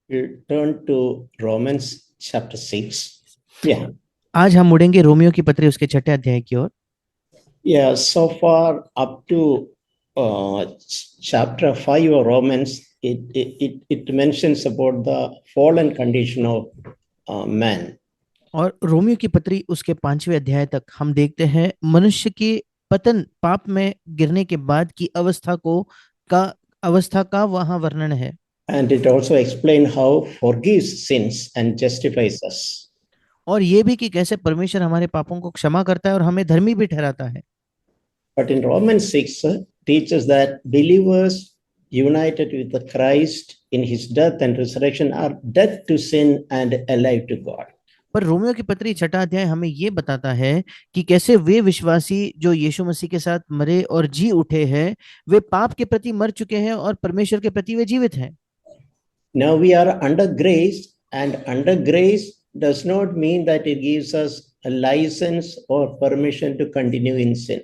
We'll turn to Romans chapter 6. Yeah, आज हम मुड़ेंगे Romeo की पत्री उसके छठे अध्याय की ओर। yeah. So far, up to chapter 5 of Romans, it mentions about the fallen condition of man. और रोमियो की पत्री उसके पांचवें अध्याय तक हम देखते हैं मनुष्य के पतन, पाप में गिरने के बाद की का अवस्था का वहां वर्णन है। And it also explains how forgives sins and justifies us. और ये भी कि कैसे परमेश्वर हमारे पापों को क्षमा करता है और हमें धर्मी भी ठहराता है। But in Romans 6, teaches that believers united with the Christ in his death and resurrection are dead to sin and alive to God. पर रोमियो की पत्री छठा अध्याय हमें ये बताता है कि कैसे वे विश्वासी जो यीशु मसीह के साथ मरे और जी उठे हैं, वे पाप के प्रति मर चुके हैं और परमेश्वर के प्रति वे जीवित हैं। Now we are under grace, and under grace does not mean that it gives us a license or permission to continue in sin.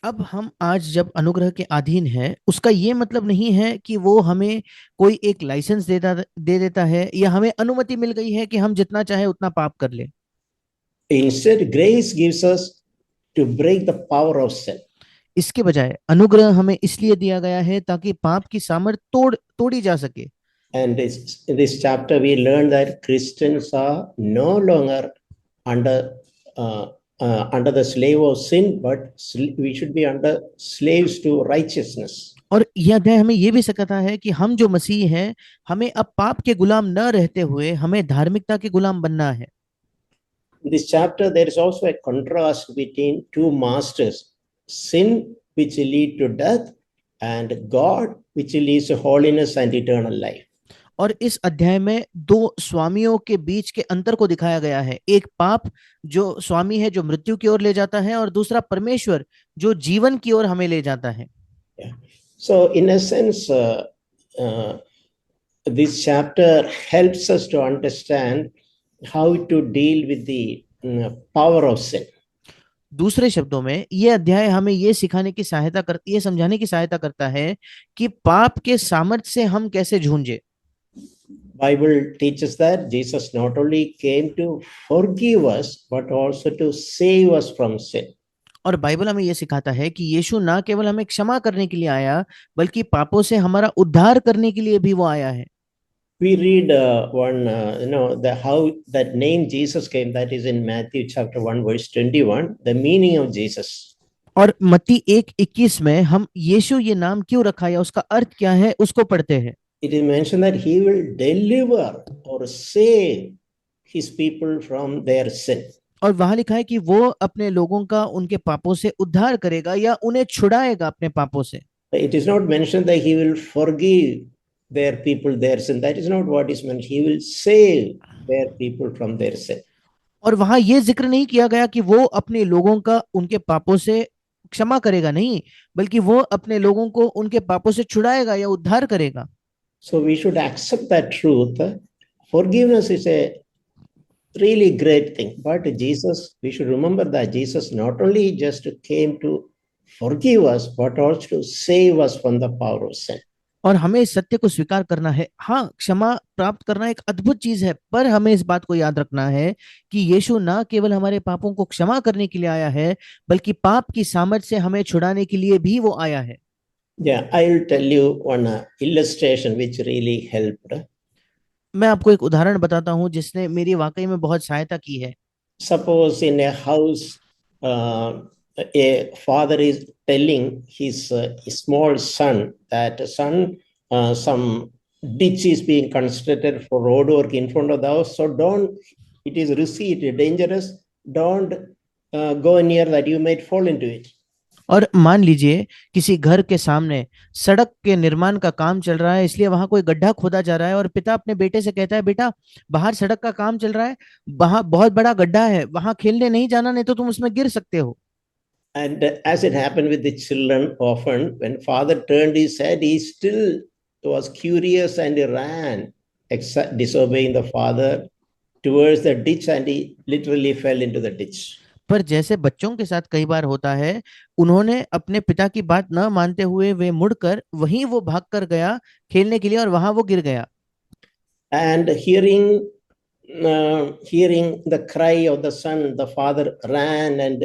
अब हम आज जब अनुग्रह के अधीन है, उसका ये मतलब नहीं है कि वो हमें कोई एक लाइसेंस दे देता है या हमें अनुमति मिल गई है कि हम जितना चाहे उतना पाप कर ले। Instead, grace gives us to break the power of sin. इसके बजाय अनुग्रह हमें इसलिए दिया गया है ताकि पाप की सामर्थ्य तोड़ी जा सके। And in this chapter, we learn that Christians are no longer under under the slave of sin, but we should be under slaves to righteousness. और यह अध्याय हमें यह भी सिखाता है कि हम जो मसीह हैं, हमें अब पाप के गुलाम न रहते हुए हमें धार्मिकता के गुलाम बनना है। In this chapter, there is also a contrast between two masters: sin, which lead to death, and God, which leads to holiness and eternal life. और इस अध्याय में दो स्वामियों के बीच के अंतर को दिखाया गया है। एक पाप जो स्वामी है, जो मृत्यु की ओर ले जाता है, और दूसरा परमेश्वर जो जीवन की ओर हमें ले जाता है। Yeah. So, in a sense, uh, this chapter helps us to understand how to deal with the power of sin. दूसरे शब्दों में यह अध्याय हमें ये समझाने की सहायता करता है कि पाप के सामर्थ्य से हम कैसे जूझे। Bible teaches that Jesus not only came to forgive us, but also to save us from sin. और बाइबल हमें यह सिखाता है कि यीशु ना केवल हमें क्षमा करने के लिए आया, बल्कि पापों से हमारा उद्धार करने के लिए भी वो आया है। We read how that name Jesus came. That is in Matthew chapter 1, verse 21. The meaning of Jesus. और मत्ती 1:21 में हम यीशु ये नाम क्यों रखा या उसका अर्थ क्या है उसको पढ़ते हैं। It is mentioned that he will deliver or save his people from their sin. और वहां लिखा है कि वो अपने लोगों का उनके पापों से उद्धार करेगा या उन्हें छुड़ाएगा अपने पापों से। It is not mentioned that he will forgive their people their sin. That is not what is mentioned. He will save their people from their sin. और वहां ये जिक्र नहीं किया गया कि वो अपने लोगों का उनके पापों से क्षमा करेगा, नहीं, बल्कि वो अपने लोगों को उनके पापों से छुड़ाएगा या उद्धार करेगा। So we should accept that truth. Forgiveness is a really great thing, but we should remember that Jesus not only just came to forgive us, but also to save us from the power of sin. और हमें इस सत्य को स्वीकार करना है। हाँ, क्षमा प्राप्त करना एक अद्भुत चीज है, पर हमें इस बात को याद रखना है कि यीशु ना केवल हमारे पापों को क्षमा करने के लिए आया है, बल्कि पाप की सामर्थ्य से हमें छुड़ाने के लिए भी वो आया है। Yeah, I'll tell you one illustration which really helped. मैं आपको एक उदाहरण बताता हूँ जिसने मेरी वाकई में बहुत सहायता की है। Suppose in a house, a father is telling his small son that son, some ditch is being constructed for road work in front of the house. So don't, it is risky, it is dangerous. Don't go near that, you might fall into it. और मान लीजिए किसी घर के सामने सड़क के निर्माण का काम चल रहा है, इसलिए वहां कोई गड्ढा खोदा जा रहा है और पिता अपने बेटे से कहता है, बेटा बाहर सड़क का काम चल रहा है, वहां बहुत बड़ा गड्ढा है, वहां खेलने नहीं जाना, नहीं तो तुम उसमें गिर सकते हो। And as it happened with the children, often when father turned his head, he still was curious and he ran, disobeying the father, towards the ditch, and he literally fell into the ditch. पर जैसे बच्चों के साथ कई बार होता है, उन्होंने अपने पिता की बात न मानते हुए वे मुड़कर वहीं वो भाग कर गया खेलने के लिए और वहां वो गिर गया। And hearing the cry of the son, the father ran and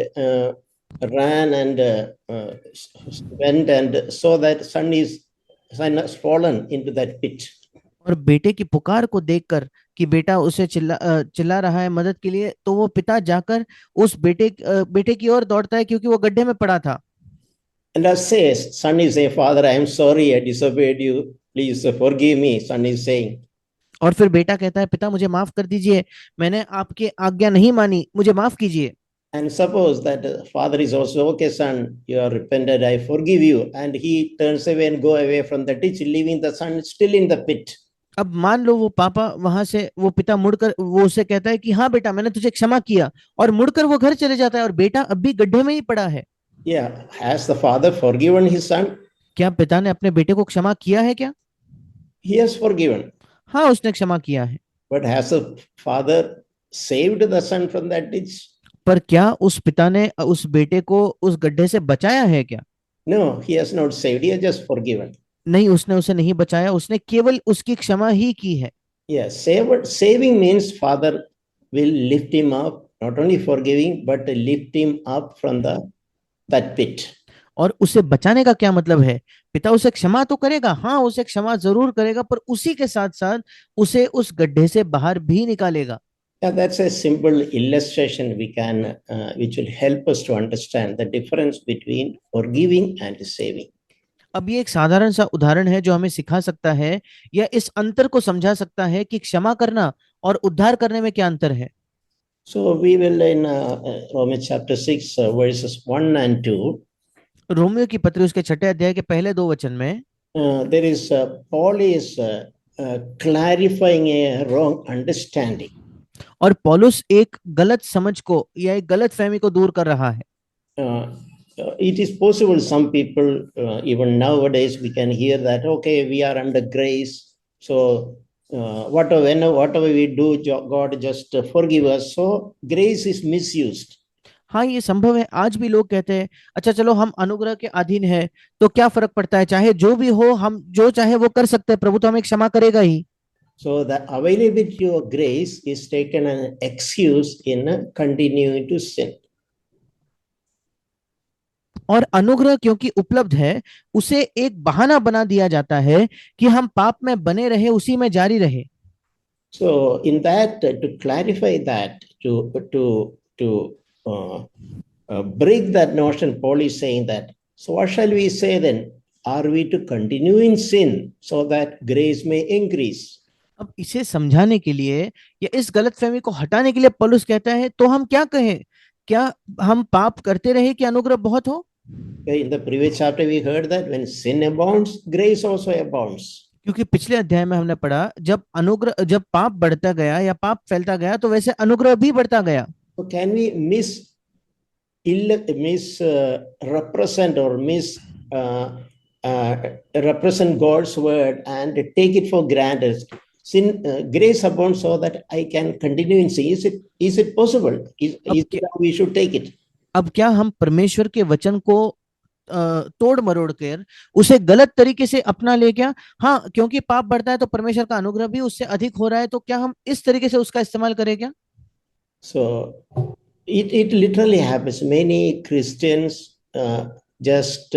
went and saw that son has fallen into that pit. और बेटे की पुकार को देखकर कि बेटा उसे चिल्ला रहा है मदद के लिए, तो वो पिता जाकर उस बेटे की ओर दौड़ता है क्योंकि वो गड्ढे में पड़ा था। And as says, son is saying, Father, I am sorry, I disobeyed you. Please forgive me, son is saying. और फिर बेटा कहता है, पिता मुझे माफ कर दीजिए, मैंने आपकी आज्ञा नहीं मानी, मुझे माफ कीजिए। And suppose that father is also, okay, son, you are repented, I forgive you. And he turns away and go away from the ditch, leaving the son still in the pit. अब मान लो वो पापा वहां से, वो पिता मुड़कर वो उसे कहता है कि हाँ बेटा मैंने तुझे क्षमा किया, और मुड़कर वो घर चले जाता है और बेटा अब भी गड्ढे में ही पड़ा है। Yeah, has the father forgiven his son? क्या पिता ने अपने बेटे को क्षमा किया है क्या? He has forgiven. हाँ, उसने क्षमा किया है। But has the father saved the son from that ditch? पर क्या उस पिता ने उस बेटे को उस गड्ढे से बचाया है क्या? No, he has not saved, he has just forgiven. नहीं, उसने उसे नहीं बचाया, उसने केवल उसकी क्षमा ही की है। Yes, saving means father will lift him up, not only forgiving, but lift him up from that pit. और उसे बचाने का क्या मतलब है? पिता उसे क्षमा तो करेगा, हाँ उसे क्षमा जरूर करेगा, पर उसी के साथ साथ उसे उस गड्ढे से बाहर भी निकालेगा। Yeah, that's a simple illustration which will help us to understand the difference between forgiving and saving. अब ये एक साधारण सा उदाहरण है जो हमें सिखा सकता है या इस अंतर को समझा सकता है कि क्षमा करना और उद्धार करने में क्या अंतर है। So we will in Romans chapter 6 verses 1 and 2. Romeo की पत्री उसके 6 अध्याय के पहले 2 वचन में there is Paul is clarifying a wrong understanding. और पौलुस एक गलत समझ को या एक गलत फहमी को दूर कर रहा है। It is possible some people even nowadays we can hear that, okay, we are under grace, so whatever we do, God just forgive us. So grace is misused. हाँ, ये संभव है। आज भी लोग कहते हैं, अच्छा चलो हम अनुग्रह के अधीन है तो क्या फर्क पड़ता है, चाहे जो भी हो हम जो चाहे वो कर सकते हैं, प्रभु तो हमें क्षमा करेगा ही। So the availability of grace is taken an excuse in continuing to sin. और अनुग्रह क्योंकि उपलब्ध है, उसे एक बहाना बना दिया जाता है कि हम पाप में बने रहे, उसी में जारी रहे। So in that, to clarify that, to break that notion, Paul is saying that, so what shall we say then? Are we to continue in sin so that grace may increase? अब इसे समझाने के लिए या इस गलतफहमी को हटाने के लिए पौलुस कहता है, तो हम क्या कहें, क्या हम पाप करते रहे कि अनुग्रह बहुत हो? In the previous chapter we heard that when sin abounds, grace also abounds. क्योंकि पिछले अध्याय में हमने पढ़ा, जब पाप बढ़ता गया या पाप फैलता गया तो वैसे अनुग्रह भी बढ़ता गया। So can we represent or represent God's word and take it for granted? Grace abounds so that I can continue in sin. Is it possible? Is it how we should take it? अब क्या हम परमेश्वर के वचन को तोड़ मरोड़ कर उसे गलत तरीके से अपना ले क्या? हाँ, क्योंकि पाप बढ़ता है तो परमेश्वर का अनुग्रह भी उससे अधिक हो रहा है, तो क्या हम इस तरीके से उसका इस्तेमाल करें क्या? So it literally happens. Many Christians just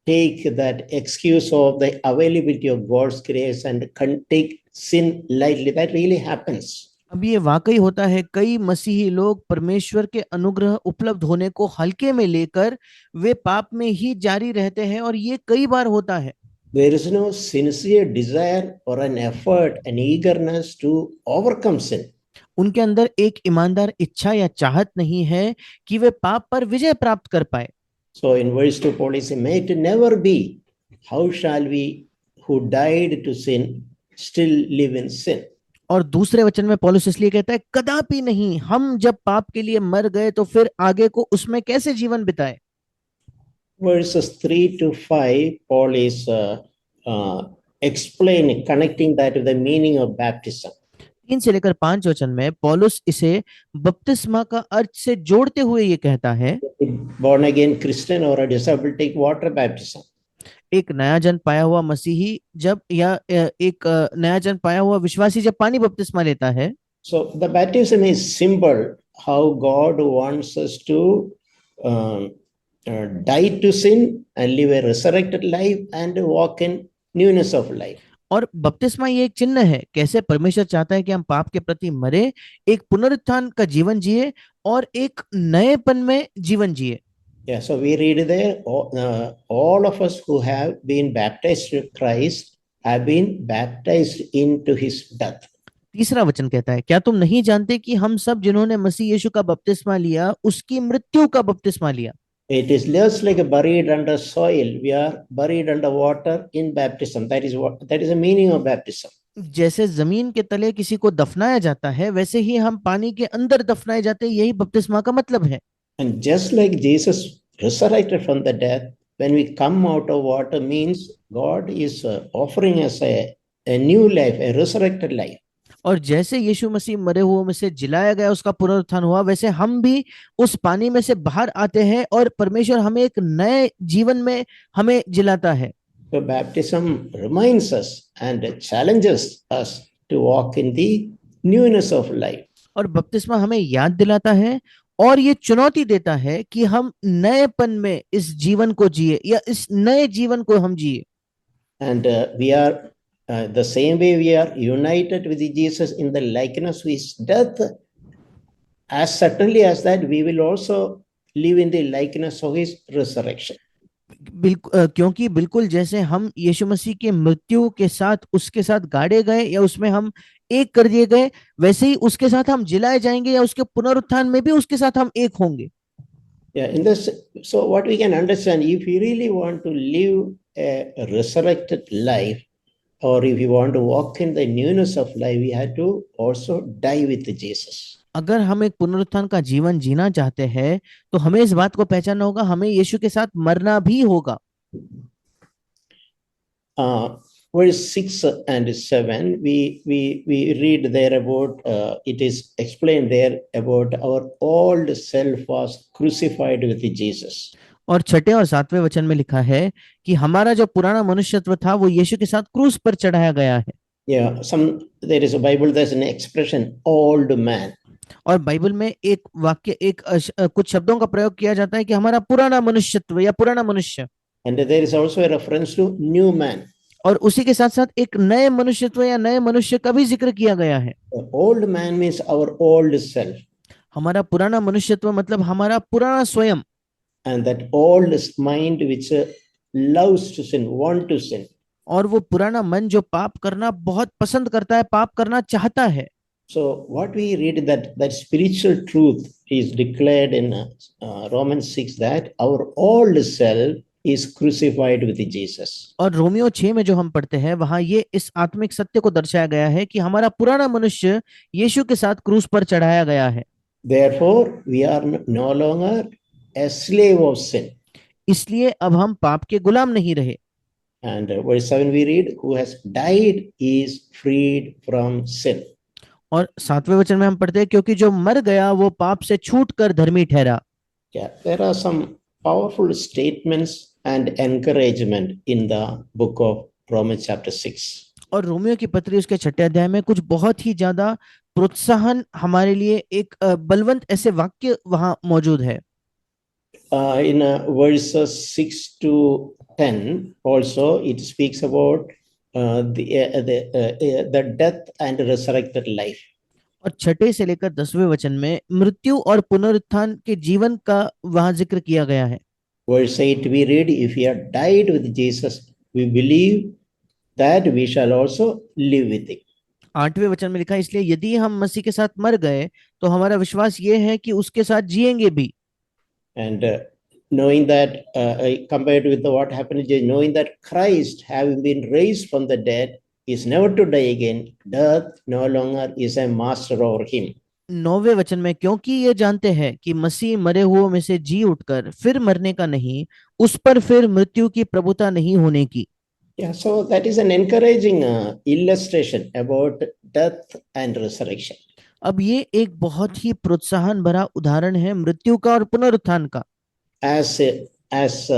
take that excuse of the availability of God's grace and take sin lightly. That really happens. अब ये वाकई होता है, कई मसीही लोग परमेश्वर के अनुग्रह उपलब्ध होने को हल्के में लेकर वे पाप में ही जारी रहते हैं, और ये कई बार होता है। There is no sincere desire or an effort, an eagerness to overcome sin. उनके अंदर एक ईमानदार इच्छा या चाहत नहीं है कि वे पाप पर विजय प्राप्त कर पाए। So in verse 2, Paul is saying, may it never be, how shall we who died to sin still live in sin? और दूसरे वचन में पौलुस इसलिए कहता है, कदापि नहीं, हम जब पाप के लिए मर गए तो फिर आगे को उसमें कैसे जीवन बिताए। Verses 3 to 5, Paul is explaining, connecting that to the meaning of baptism. 3 से लेकर 5 वचन में पौलुस इसे बपतिस्मा का अर्थ से जोड़ते हुए ये कहता है, born again Christian or a disciple take water baptism. एक नया जन्म पाया हुआ मसीही जब या एक नया जन्म पाया हुआ विश्वासी जब पानी बपतिस्मा लेता है, So the baptism is symbol how God wants us to um, die to sin and live a resurrected life and walk in newness of life. और बपतिस्मा ये एक चिन्ह है कैसे परमेश्वर चाहता है कि हम पाप के प्रति मरे, एक पुनरुत्थान का जीवन जिए और एक नएपन में जीवन जिए। Yeah, so we read there, all of us who have been baptized to Christ have been baptized into his death. तीसरा वचन कहता है, क्या तुम नहीं जानते कि हम सब जिन्होंने मसीह यीशु का बपतिस्मा लिया उसकी मृत्यु का बपतिस्मा लिया। It is just like a buried under soil. We are buried under water in baptism. That is the meaning of baptism. जैसे जमीन के तले किसी को दफनाया जाता है वैसे ही हम पानी के अंदर दफनाए जाते हैं, यही बपतिस्मा का मतलब है। And just like Jesus resurrected from the death, when we come out of water means God is offering us a new life, a resurrected life. और जैसे यीशु मसीह मरे हुओं में से जिलाया गया, उसका पुनरुत्थान हुआ, वैसे हम भी उस पानी में से बाहर आते हैं और परमेश्वर हमें एक नए जीवन में हमें जिलाता है। So baptism reminds us and challenges us to walk in the newness of life. और बपतिस्मा हमें याद दिलाता है और ये चुनौती देता है कि हम नएपन में इस जीवन को जिए या इस नए जीवन को हम जिए। And we are the same way we are united with Jesus in the likeness of his death, as certainly as that we will also live in the likeness of his resurrection. क्योंकि बिल्कुल जैसे हम यीशु मसीह की मृत्यु के साथ उसके साथ गाड़े गए या उसमें हम एक कर दिए गए, वैसे ही उसके साथ हम जिलाए जाएंगे या उसके पुनरुत्थान में भी उसके साथ हम एक होंगे। Yeah, in this, so what we can understand, if you really want to live a resurrected life, or if you want to walk in the newness of life, we have to also die with Jesus. अगर हम एक पुनरुत्थान का जीवन जीना चाहते हैं तो हमें इस बात को पहचानना होगा, हमें यीशु के साथ मरना भी होगा। Verse 6 and 7, we read there about, it is explained there about our old self was crucified with Jesus. और छठे और सातवें वचन में लिखा है कि हमारा जो पुराना मनुष्यत्व था वो यीशु के साथ क्रूस पर चढ़ाया गया है। Yeah, there is a Bible, there's an expression, old man. और बाइबल में एक वाक्य कुछ शब्दों का प्रयोग किया जाता है कि हमारा पुराना मनुष्यत्व या पुराना मनुष्य। And there is also a reference to new man. और उसी के साथ साथ एक नए मनुष्यत्व या नए मनुष्य का भी जिक्र किया गया है। The old man means our old self. हमारा पुराना मनुष्यत्व मतलब हमारा पुराना स्वयं। And that old mind which loves to sin, want to sin. और वो पुराना मन जो पाप करना बहुत पसंद करता है, पाप करना चाहता है। So what we read that spiritual truth is declared in Romans 6 that our old self is crucified with Jesus. और रोमियो 6 में जो हम पढ़ते हैं वहां ये इस आत्मिक सत्य को दर्शाया गया है कि हमारा पुराना मनुष्य यीशु के साथ क्रूस पर चढ़ाया गया है। Therefore we are no longer a slave of sin. इसलिए अब हम पाप के गुलाम नहीं रहे। And verse 7 we read, who has died is freed from sin. और सातवें वचन में हम पढ़ते हैं, क्योंकि जो मर गया वो पाप से छूटकर धर्मी ठहरा। Yeah, there are some powerful statements and encouragement in the book of Romans chapter 6. और रोमियो की पत्री उसके छठे अध्याय में कुछ बहुत ही ज्यादा प्रोत्साहन हमारे लिए एक बलवंत ऐसे वाक्य वहां मौजूद है। In verses 6 to 10 also it speaks about the death and resurrected life. और छठे से लेकर 10वें वचन में मृत्यु और पुनरुत्थान के जीवन का वहां जिक्र किया गया है। Verse 8 we read, if we have died with Jesus, we believe that we shall also live with him. 8वें वचन में लिखा है, इसलिए यदि हम मसीह के साथ मर गए तो हमारा विश्वास ये है कि उसके साथ जिएंगे भी। And knowing that, compared with what happened, knowing that Christ, having been raised from the dead, is never to die again, death no longer is a master over him. 9वें वचन में, क्योंकि ये जानते हैं कि मसीह मरे हुओं में से जी उठकर फिर मरने का नहीं, उस पर फिर मृत्यु की प्रभुता नहीं होने की। Yeah, so that is an encouraging illustration about death and resurrection. अब ये एक बहुत ही प्रोत्साहन भरा उदाहरण है मृत्यु का और पुनरुत्थान का। As as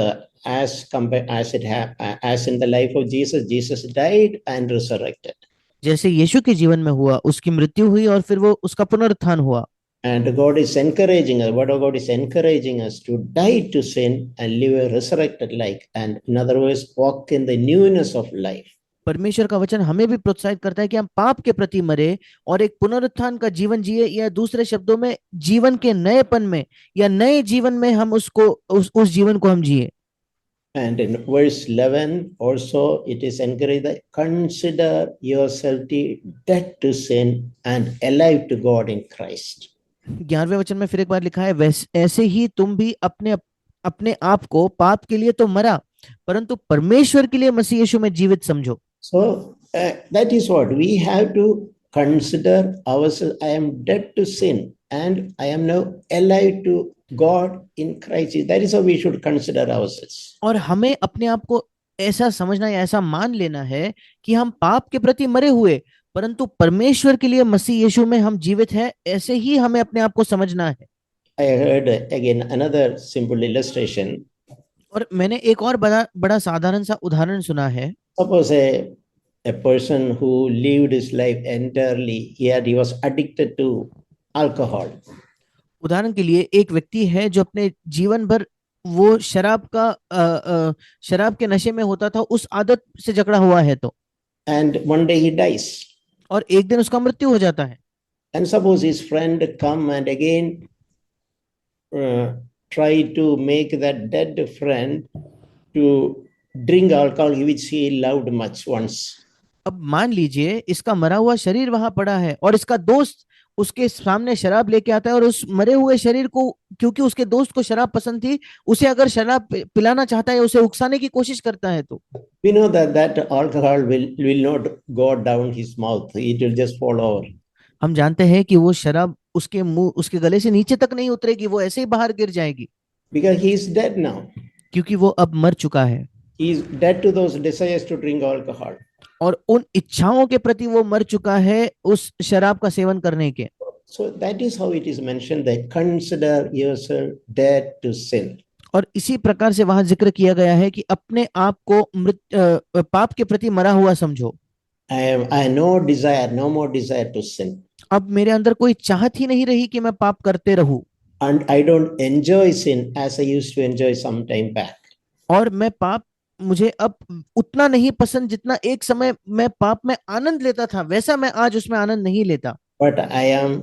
in the life of Jesus, Jesus died and resurrected. जैसे यीशु के जीवन में हुआ, उसकी मृत्यु हुई और फिर वो उसका पुनरुत्थान हुआ। And God is encouraging us, Word of God is encouraging us to die to sin and live a resurrected life. And in other words, walk in the newness of life. परमेश्वर का वचन हमें भी प्रोत्साहित करता है कि हम पाप के प्रति मरे और एक पुनरुत्थान का जीवन जिए, या दूसरे शब्दों में जीवन के नएपन में या नए जीवन में हम उस जीवन को हम जिए। And in verse 11 also it is encouraged that consider yourself dead to sin and alive to God in Christ. 11वें वचन में फिर एक बार लिखा है, वैसे ऐसे ही तुम भी अपने अपने आप को पाप के लिए तो मरा, परंतु परमेश्वर के लिए मसीह यीशु में जीवित समझो। So that is what we have to consider ourselves. I am dead to sin and I am now alive to God in Christ. That is how we should consider ourselves. और हमें अपने आप को ऐसा समझना या ऐसा मान लेना है कि हम पाप के प्रति मरे हुए, परंतु परमेश्वर के लिए मसीह यीशु में हम जीवित हैं। ऐसे ही हमें अपने आप को समझना है। I heard again another simple illustration. और मैंने एक और बड़ा साधारण सा उदाहरण सुना है। Suppose a person who lived his life entirely, yet he was addicted to alcohol. उदाहरण के लिए एक व्यक्ति है जो अपने जीवन भर वो शराब के नशे में होता था, उस आदत से जकड़ा हुआ है तो। And one day he dies. और एक दिन उसका मृत्यु हो जाता है। And suppose his friend come and again try to make that dead friend to drink alcohol which he loved much once. अब मान लीजिए इसका मरा हुआ शरीर वहां पड़ा है और इसका दोस्त उसके सामने शराब लेके आता है, और उस मरे हुए शरीर को, क्योंकि उसके दोस्त को शराब पसंद थी, उसे अगर शराब पिलाना चाहता है, उसे उकसाने की कोशिश करता है, तो we know that alcohol will not go down his mouth, it will just fall over. हम जानते हैं कि वो शराब उसके मुंह, उसके गले से नीचे तक नहीं उतरेगी, वो ऐसे ही बाहर गिर जाएगी। Because he is dead now. क्योंकि वो अब मर चुका है। He is dead to those desires to drink alcohol. और उन इच्छाओं के प्रति वो मर चुका है उस शराब का सेवन करने के। So that is how it is mentioned that consider yourself dead to sin. और इसी प्रकार से वहां जिक्र किया गया है कि अपने आप को पाप के प्रति मरा हुआ समझो। I no desire, no more desire to sin. अब मेरे अंदर कोई चाहत ही नहीं रही कि मैं पाप करते रहूं। And I don't enjoy sin as I used to enjoy some time back. और मैं पाप, मुझे अब उतना नहीं पसंद जितना एक समय मैं पाप में आनंद लेता था, वैसा मैं आज उसमें आनंद नहीं लेता। But I am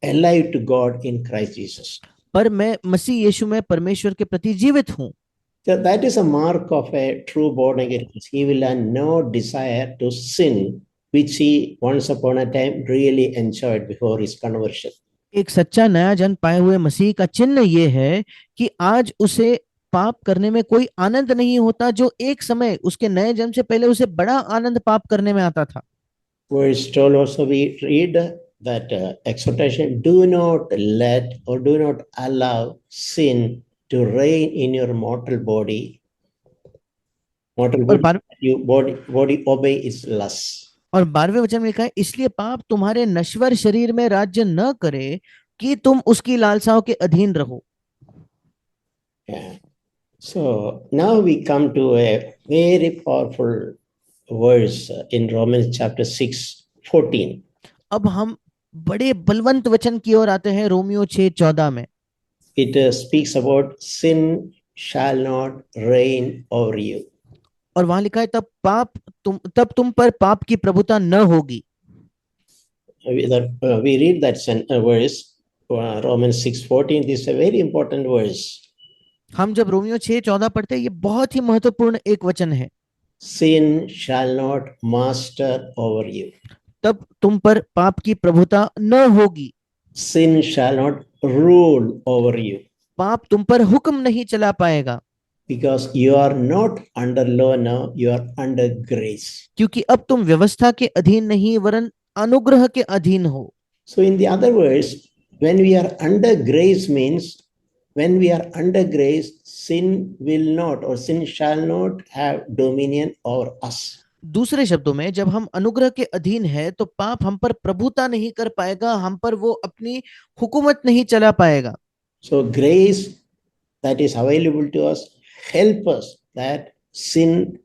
alive to God in Christ Jesus. पर मैं मसीह यीशु में परमेश्वर के प्रति जीवित हूँ। So that is a mark of a true born again. He will have no desire to sin, which he once upon a time really enjoyed before his conversion. एक सच्चा नया जन्म पाए हुए मसीह का चिन्ह ये है कि आज उसे पाप करने में कोई आनंद नहीं होता, जो एक समय उसके नए जन्म से पहले उसे बड़ा आनंद पाप करने में आता था। Verse 12 also we read that exhortation, do not let or do not allow sin to reign in your mortal body. Mortal body, you body obey its lust. और 12वें वचन में लिखा है, इसलिए पाप तुम्हारे नश्वर शरीर में राज्य न करे कि तुम उसकी लालसाओं के अधीन रहो। Yeah. So now we come to a very powerful verse in Romans chapter 6:14. अब हम बड़े बलवंत वचन की ओर आते हैं रोमियो 6:14 में। It speaks about sin shall not reign over you. और वहां लिखा है, तब तुम पर पाप की प्रभुता न होगी। We read that verse, Romans 6:14. This is a very important verse. हम जब रोमियो 6:14 पढ़ते हैं, ये बहुत ही महत्वपूर्ण एक वचन है। Sin shall not master over you. तब तुम पर पाप की प्रभुता न होगी। Sin shall not rule over you. पाप तुम पर हुक्म नहीं चला पाएगा। Because you are not under law now, you are under grace. क्योंकि अब तुम व्यवस्था के अधीन नहीं वरन अनुग्रह के अधीन हो। So in the other words, when we are under grace means, when we are under grace, sin will not or sin shall not have dominion over us. दूसरे शब्दों में, जब हम अनुग्रह के अधीन है तो पाप हम पर प्रभुता नहीं कर पाएगा, हम पर वो अपनी हुकूमत नहीं चला पाएगा। So grace that is available to us help us that sin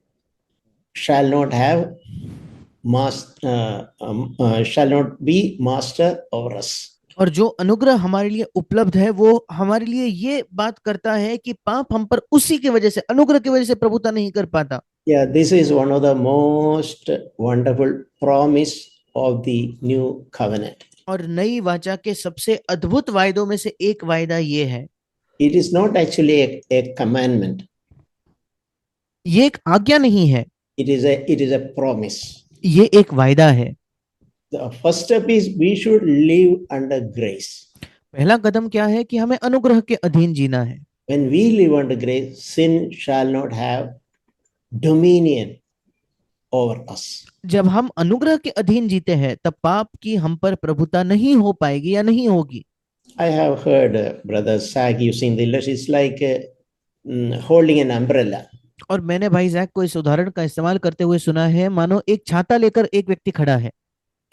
shall not have shall not be master over us. और जो अनुग्रह हमारे लिए उपलब्ध है वो हमारे लिए ये बात करता है कि पाप हम पर उसी की वजह से, अनुग्रह की वजह से प्रभुता नहीं कर पाता। Yeah, this is one of the most wonderful promise of the new covenant. और नई वाचा के सबसे अद्भुत वायदों में से एक वायदा ये है, It is not actually a commandment. ये एक आज्ञा नहीं है, It is a promise. ये एक वायदा है। The first step is we should live under grace. पहला कदम क्या है कि हमें अनुग्रह के अधीन जीना है। When we live under grace, sin shall not have dominion over us. जब हम अनुग्रह के अधीन जीते हैं तब पाप की हम पर प्रभुता नहीं हो पाएगी या नहीं होगी। I have heard Brother Sag using the illustration. It's like holding an umbrella. और मैंने भाई जैक को इस उदाहरण का इस्तेमाल करते हुए सुना है, मानो एक छाता लेकर एक व्यक्ति खड़ा है।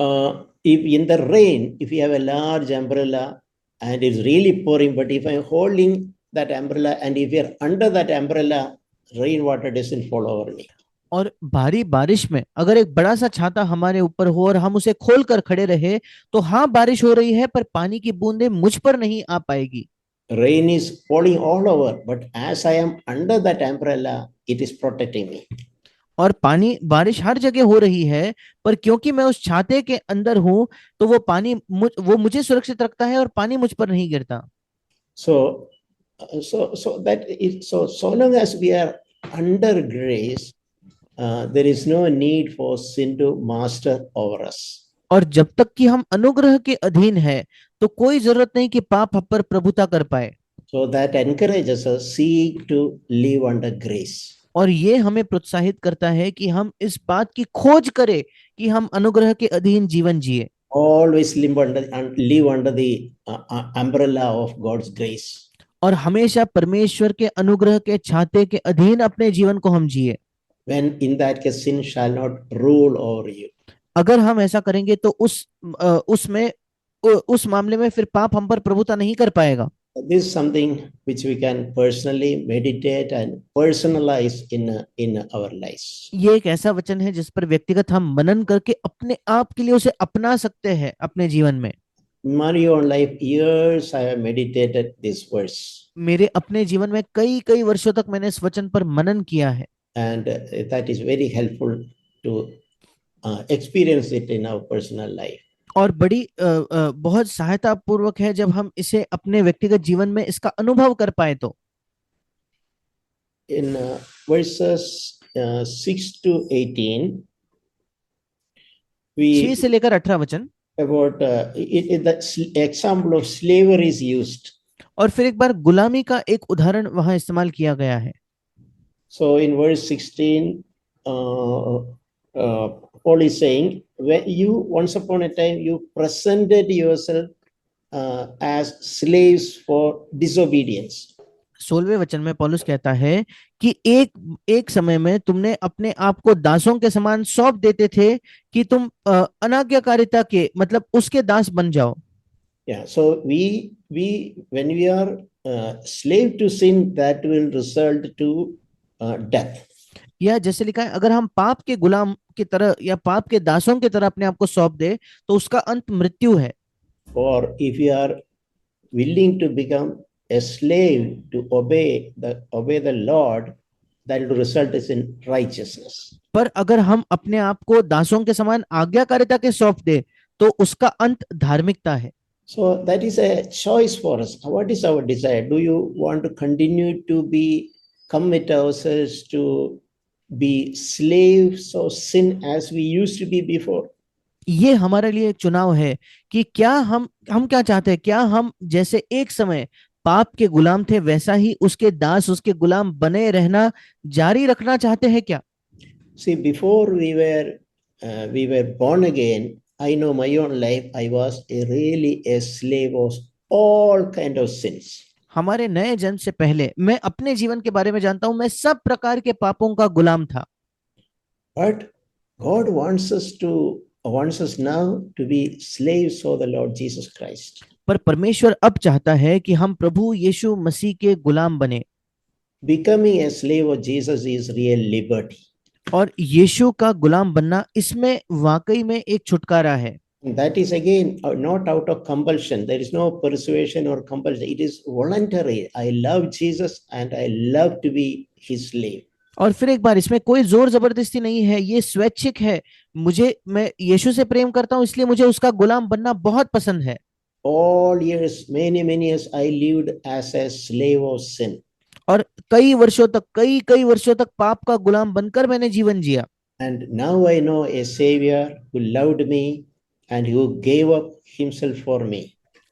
If in the rain, if you have a large umbrella and it's really pouring, but if I'm holding that umbrella and if you're under that umbrella, rainwater doesn't fall over me. और भारी बारिश में अगर एक बड़ा सा छाता हमारे ऊपर हो और हम उसे खोल कर खड़े रहे तो हाँ बारिश हो रही है पर पानी की बूंदें मुझ पर नहीं आ पाएगी। Rain is falling all over, but as I am under that umbrella, it is protecting me. और पानी बारिश हर जगह हो रही है पर क्योंकि मैं उस छाते के अंदर हूं तो वो पानी वो मुझे सुरक्षित रखता है और पानी मुझ पर नहीं गिरता। So long as we are under grace, there is no need for sin to master over us. और जब तक कि हम अनुग्रह के अधीन है तो कोई जरूरत नहीं कि पाप हम पर प्रभुता कर पाए। So that encourages us seek to live under grace. और ये हमें प्रोत्साहित करता है कि हम इस बात की खोज करें कि हम अनुग्रह के अधीन जीवन जिए। Always live under the umbrella of God's grace. और हमेशा परमेश्वर के अनुग्रह के छाते के अधीन अपने जीवन को हम जिए। When in that case sin shall not rule over you. अगर हम ऐसा करेंगे तो उस मामले में फिर पाप हम पर प्रभुता नहीं कर पाएगा। This is something which we can personally meditate and personalize in our lives. ये एक ऐसा वचन है जिस पर व्यक्तिगत हम मनन करके अपने आप के लिए उसे अपना सकते हैं अपने जीवन में। In my own life, years I have meditated this verse. मेरे अपने जीवन में कई वर्षों तक मैंने इस वचन पर मनन किया है। And that is very helpful to experience it in our personal life. और बहुत सहायता पूर्वक है जब हम इसे अपने व्यक्तिगत जीवन में इसका अनुभव कर पाए तो। In verses 6 to 18, 6 से लेकर 18 वचन about the example of slavery is used. और फिर एक बार गुलामी का एक उदाहरण वहां इस्तेमाल किया गया है। So in verse 16, Paul is saying, when you once upon a time you presented yourself as slaves for disobedience. 16वें वचन में पौलुस कहता है कि एक समय में तुमने अपने आप को दासों के समान सौंप देते थे कि तुम अनाज्ञाकारिता के मतलब उसके दास बन जाओ। Yeah, so when we are slave to sin, that will result to death. या जैसे लिखा है, अगर हम पाप के गुलाम की तरह या पाप के दासों की तरह अपने आप को सौंप दे तो उसका अंत मृत्यु है। Or if you are willing to become a slave to obey the Lord, that will result in righteousness. पर अगर हम अपने आप को दासों के समान आज्ञाकारिता के सौंप दे तो उसका अंत धार्मिकता है। So that is a choice for us. What is our desire? Do you want to continue to commit ourselves to be slaves of sin as we used to be before? ये हमारे लिए एक चुनाव है कि क्या हम क्या चाहते हैं, क्या हम जैसे एक समय पाप के गुलाम थे वैसा ही उसके दास उसके गुलाम बने रहना जारी रखना चाहते हैं क्या? See, before we were born again, I know my own life, I was really a slave of all kind of sins. हमारे नए जन्म से पहले मैं अपने जीवन के बारे में जानता हूं, मैं सब प्रकार के पापों का गुलाम था। But God wants us now to be slaves of the Lord Jesus Christ. पर परमेश्वर अब चाहता है कि हम प्रभु यीशु मसीह के गुलाम बने। Becoming a slave of Jesus is real liberty. और यीशु का गुलाम बनना इसमें वाकई में एक छुटकारा है। And that is again not out of compulsion. There is no persuasion or compulsion. It is voluntary. I love Jesus and I love to be his slave. और फिर एक बार इसमें कोई जोर जबरदस्ती नहीं है, ये स्वैच्छिक है। मैं यीशु से प्रेम करता हूं, इसलिए मुझे उसका गुलाम बनना बहुत पसंद है। All years, many years, I lived as a slave of sin. और कई कई वर्षों तक पाप का गुलाम बनकर मैंने जीवन जिया। And now I know a Savior who loved me and who gave up himself for me.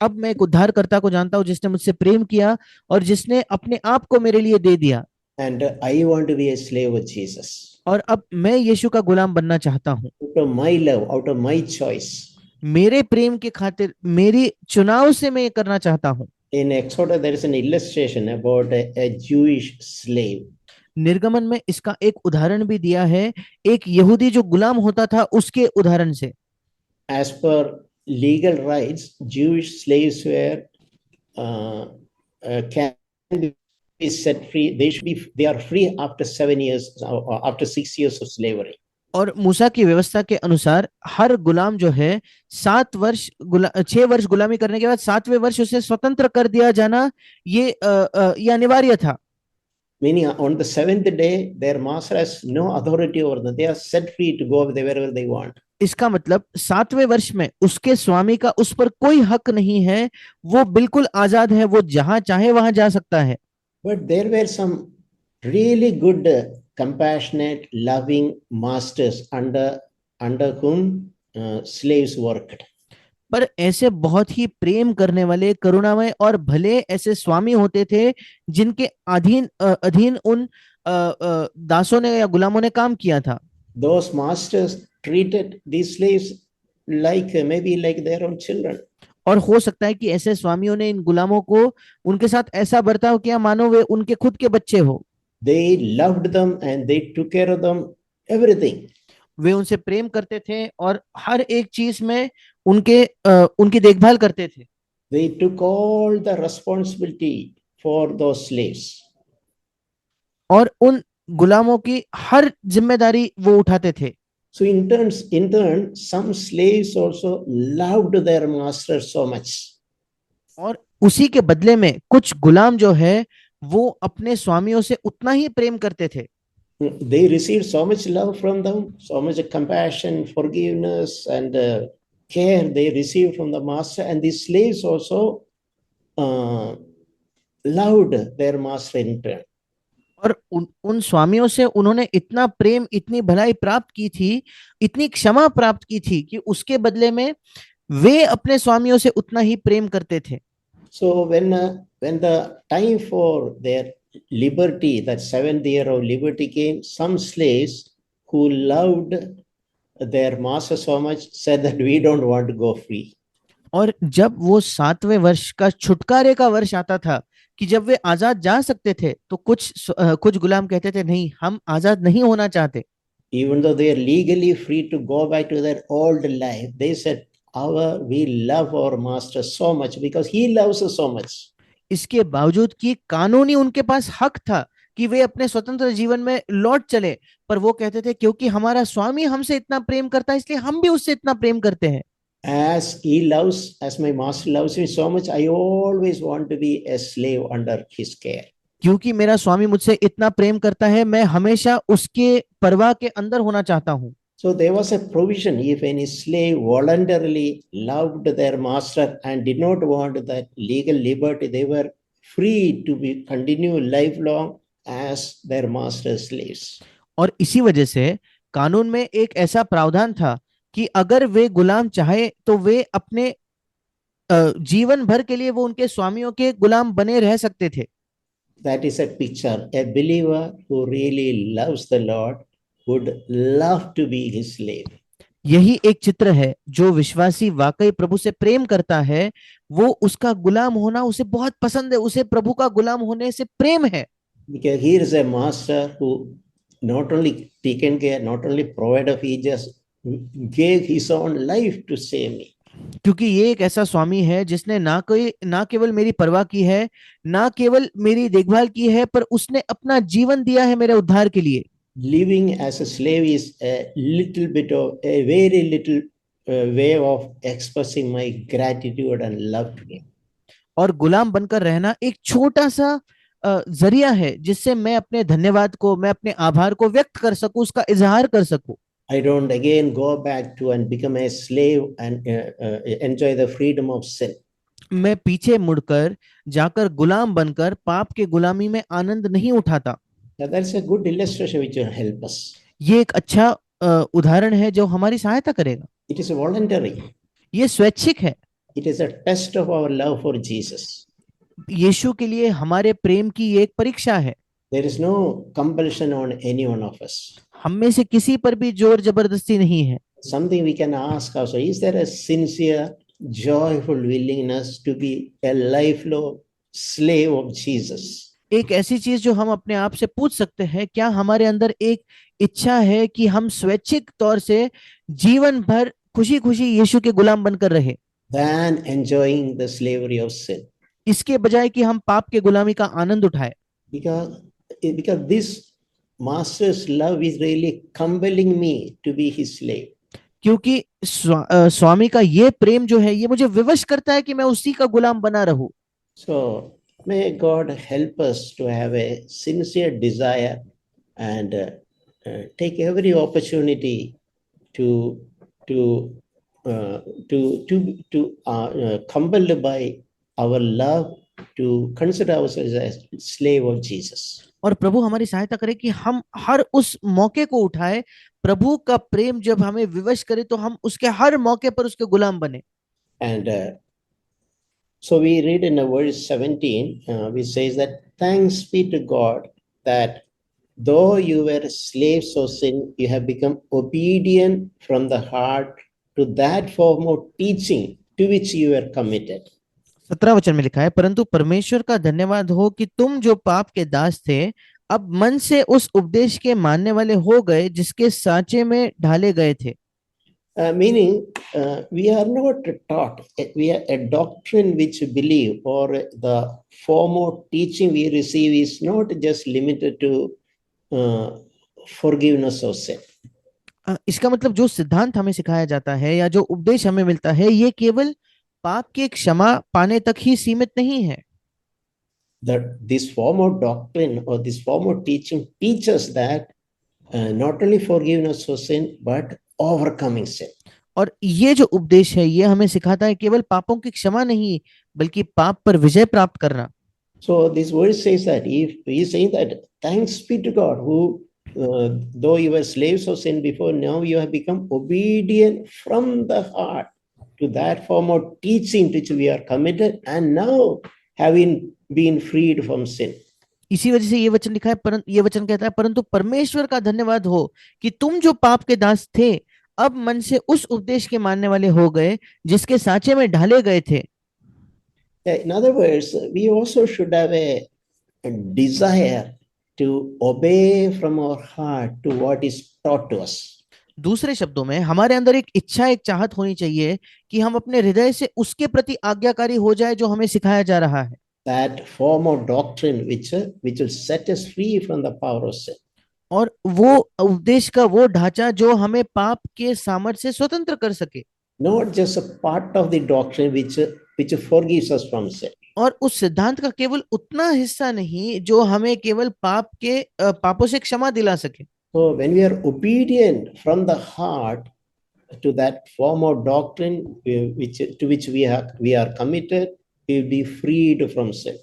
अब मैं एक उद्धारकर्ता को जानता हूं जिसने मुझसे प्रेम किया और जिसने अपने आप को मेरे लिए दे दिया। And I want to be a slave of Jesus. और अब मैं यीशु का गुलाम बनना चाहता हूं। Out of my love, out of my choice. मेरे प्रेम के खातिर, मेरी चुनाव से मैं ये करना चाहता हूं। In Exodus, there is an illustration about a Jewish slave. निर्गमन में इसका एक उदाहरण भी दिया है, एक यहूदी जो गुलाम होता था उसके उदाहरण से। As per legal rights, Jewish slaves were can be set free. They are free after 7 years or after 6 years of slavery. और मूसा की व्यवस्था के अनुसार हर गुलाम जो है 6 वर्ष गुलामी करने के बाद 7वें वर्ष उसे स्वतंत्र कर दिया जाना ये अनिवार्य था। Meaning on the 7th day, their master has no authority over them. They are set free to go wherever they want. इसका मतलब 7वें वर्ष में उसके स्वामी का उस पर कोई हक नहीं है, वो बिल्कुल आजाद है, वो जहां चाहे वहां जा सकता है। But there were some really good, compassionate, loving masters under whom slaves worked. पर ऐसे बहुत ही प्रेम करने वाले, करुणामय और भले ऐसे स्वामी होते थे जिनके अधीन उन दासों ने या गुलामों ने काम किया था। Those masters treated these slaves like maybe like their own children. और हो सकता है कि ऐसे स्वामियों ने इन गुलामों को उनके साथ ऐसा बर्ताव किया मानो वे उनके खुद के बच्चे हो। They loved them and they took care of them everything. वे उनसे प्रेम करते थे और हर एक चीज में उनकी देखभाल करते थे। They took all the responsibility for those slaves. और उन गुलामों की हर जिम्मेदारी वो उठाते थे। So in turn, some slaves also loved their master so much. और उसी के बदले में कुछ गुलाम जो है वो अपने स्वामियों से उतना ही प्रेम करते थे। They received so much love from them, so much compassion, forgiveness, and care they received from the master, and the slaves also loved their master in turn. और उन स्वामियों से उन्होंने इतना प्रेम, इतनी भलाई प्राप्त की थी, इतनी क्षमा प्राप्त की थी कि उसके बदले में वे अपने स्वामियों से उतना ही प्रेम करते थे। So when the time for their liberty, that 7th year of liberty came, some slaves who loved their master so much said that we don't want to go free. और जब वो 7वें वर्ष का छुटकारे का वर्ष आता था कि जब वे आजाद जा सकते थे, तो कुछ गुलाम कहते थे नहीं, हम आजाद नहीं होना चाहते। Even though they are legally free to go back to their old life, they said, we love our master so much because he loves us so much. इसके बावजूद कि कानूनी उनके पास हक था कि वे अपने स्वतंत्र जीवन में लौट चले, पर वो कहते थे क्योंकि हमारा स्वामी हमसे इतना प्रेम करता है इसलिए हम भी उससे इतना प्रेम करते हैं। As my master loves me so much, I always want to be a slave under his care. क्योंकि मेरा स्वामी मुझसे इतना प्रेम करता है, मैं हमेशा उसके परवाह के अंदर होना चाहता हूँ। So there was a provision. If any slave voluntarily loved their master and did not want that legal liberty, they were free to continue lifelong as their master's slaves. और इसी वजह से कानून में एक ऐसा प्रावधान था कि अगर वे गुलाम चाहे तो वे अपने जीवन भर के लिए वो उनके स्वामियों के गुलाम बने रह सकते थे। That is a picture. A believer who really loves the Lord would love to be his slave. यही एक चित्र है, जो विश्वासी वाकई प्रभु से प्रेम करता है वो उसका गुलाम होना उसे बहुत पसंद है, उसे प्रभु का गुलाम होने से प्रेम है। Because here is a master who not only taken care, not only provided, he just gave his own life to save me. क्योंकि ये एक ऐसा स्वामी है जिसने ना केवल मेरी परवाह की है, ना केवल मेरी देखभाल की है, पर उसने अपना जीवन दिया है मेरे उद्धार के लिए। Living as a slave is a little bit of a very little way of expressing my gratitude and love to him. और गुलाम बनकर रहना एक छोटा सा जरिया है जिससे मैं अपने धन्यवाद को, मैं अपने आभार को व्यक्त कर सकूं, उसका इजहार कर सकूं। I don't again go back to and become a slave and enjoy the freedom of sin. मैं पीछे मुड़कर जाकर गुलाम बनकर पाप के गुलामी में आनंद नहीं उठाता। Now, that's a good illustration which will help us. ये एक अच्छा उदाहरण है जो हमारी सहायता करेगा। It is voluntary. ये स्वैच्छिक है। It is a test of our love for Jesus. यीशु के लिए हमारे प्रेम की ये एक परीक्षा है। There is no compulsion on any one of us. हम में से किसी पर भी जोर जबरदस्ती नहीं है। Something we can ask also, is there a sincere, joyful willingness to be a lifelong slave of Jesus? एक ऐसी चीज जो हम अपने आप से पूछ सकते हैं, क्या हमारे अंदर एक इच्छा है कि हम स्वैच्छिक तौर से जीवन भर खुशी खुशी यीशु के गुलाम बनकर रहे, Than enjoying the slavery of sin. इसके बजाय कि हम पाप के गुलामी का आनंद उठाए। Because this master's love is really compelling me to be his slave. क्योंकि स्वामी का ये प्रेम जो है ये मुझे विवश करता है कि मैं उसी का गुलाम बना रहूं। So may God help us to have a sincere desire and take every opportunity to to compelled by our love to consider ourselves as slave of Jesus. और प्रभु हमारी सहायता करे कि हम हर उस मौके को उठाए, प्रभु का प्रेम जब हमें विवश करे तो हम उसके हर मौके पर उसके गुलाम बने। And so we read in verse 17, which says that thanks be to God that though you were slaves of sin, you have become obedient from the heart to that form of teaching to which you were committed. 17 वचन में लिखा है, परंतु परमेश्वर का धन्यवाद हो कि तुम जो पाप के दास थे अब मन से उस उपदेश के मानने वाले हो गए जिसके सांचे में ढाले गए थे। Meaning, we are not taught, we are a doctrine which we believe, or the form of teaching we receive is not just limited to forgiveness of sin. इसका मतलब जो सिद्धांत हमें सिखाया जाता है या जो उपदेश हमें मिलता है ये केवल पाप की क्षमा पाने तक ही सीमित नहीं है। That this form of doctrine or this form of teaching teaches that not only forgiveness of sin but overcoming sin. और ये जो उपदेश है ये हमें सिखाता है केवल पापों की क्षमा नहीं बल्कि पाप पर विजय प्राप्त करना। So this verse says that if he is saying that thanks be to God who though you were slaves of sin before, now you have become obedient from the heart to that form of teaching to which we are committed, and now having been freed from sin. इसी वजह से ये वचन लिखा है, परंतु ये वचन कहता है परंतु परमेश्वर का धन्यवाद हो कि तुम जो पाप के दास थे अब मन से उस उपदेश के मानने वाले हो गए जिसके सांचे में ढाले गए थे। In other words, we also should have a desire to obey from our heart to what is taught to us. दूसरे शब्दों में हमारे अंदर एक इच्छा, एक चाहत होनी चाहिए कि हम अपने हृदय से उसके प्रति आज्ञाकारी हो जाए जो हमें सिखाया जा रहा है। That form of doctrine which will set us free from the power of sin. और वो उपदेश का वो ढांचा जो हमें पाप के सामर्थ से स्वतंत्र कर सके। Not just a part of the doctrine which forgives us from sin. और उस सिद्धांत का केवल उतना हिस्सा नहीं जो हमें केवल पापों से क्षमा दिला सके। So when we are obedient from the heart to that form of doctrine to which we are committed, we will be freed from sin.